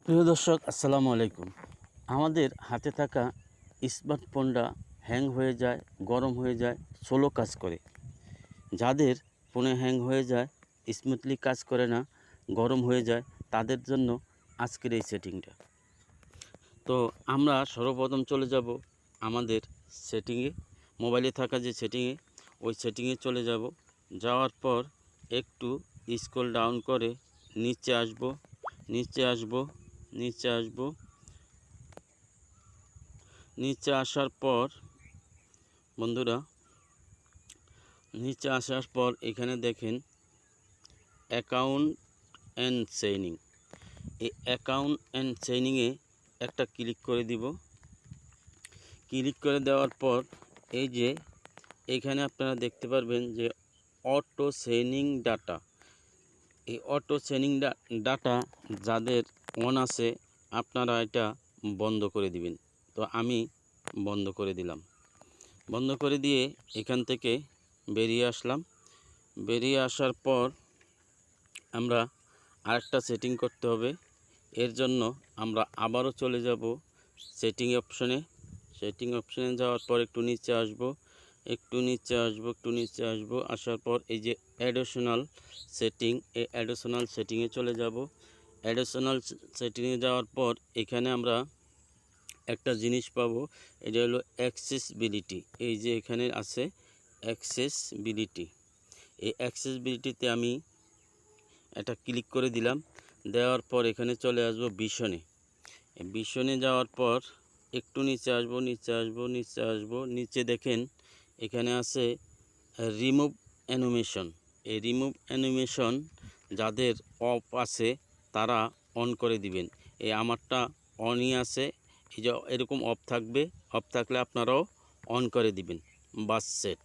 প্রিয় দর্শক, আসসালামু আলাইকুম। আমাদের হাতে থাকা স্মার্টফোনটা হ্যাং হয়ে যায়, গরম হয়ে যায়, স্লো কাজ করে। যাদের ফোনে হ্যাং হয়ে যায়, স্মুথলি কাজ করে না, গরম হয়ে যায়, তাদের জন্য আজকের এই সেটিংটা। তো আমরা সর্বপ্রথম চলে যাব আমাদের সেটিংয়ে, মোবাইলে থাকা যে সেটিংয়ে, ওই সেটিংয়ে চলে যাব। যাওয়ার পর একটু স্ক্রল ডাউন করে নিচে আসব, নিচে আসব, নিচে আসব। নিচে আসার পর বন্ধুরা, নিচে আসার পর এখানে দেখেন অ্যাকাউন্ট অ্যান্ড সাইনিং। এই অ্যাকাউন্ট অ্যান্ড সাইনিংয়ে একটা ক্লিক করে দিব। ক্লিক করে দেওয়ার পর এই যে এখানে আপনারা দেখতে পারবেন যে অটো সাইনিং ডাটা। এই অটো সাইনিং ডাটা যাদের অন আছে আপনারা এটা বন্ধ করে দিবেন। তো আমি বন্ধ করে দিলাম। বন্ধ করে দিয়ে এখান থেকে বেরিয়ে আসলাম। বেরিয়ে আসার পর আমরা আরেকটা সেটিং করতে হবে। এর জন্য আমরা আবারও চলে যাব সেটিং অপশনে। সেটিং অপশনে যাওয়ার পর একটু নিচে আসব, একটু নিচে আসব, একটু নিচে আসব। আসার পর এই যে অ্যাডিশনাল সেটিং, এই অ্যাডিশনাল সেটিংয়ে চলে যাব। অ্যাডিশনাল সেটিংয়ে যাওয়ার পর এখানে আমরা একটা জিনিস পাবো, এটা হলো অ্যাক্সেসিবিলিটি। এই যে এখানে আছে অ্যাক্সেসিবিলিটি। এই অ্যাক্সেসিবিলিটিতে আমি এটা ক্লিক করে দিলাম। দেওয়ার পর এখানে চলে আসব ভিশনে। ভিশনে যাওয়ার পর একটু নিচে আসব, নিচে আসব, নিচে আসব। নিচে দেখেন এখানে আছে রিমুভ অ্যানিমেশন। এই রিমুভ অ্যানিমেশন যাদের অফ আছে তারা অন করে দিবেন। এই আমারটা অনই আছে, এই যে এরকম অফ থাকবে। অফ থাকলে আপনারাও অন করে দিবেন। বাস সেট।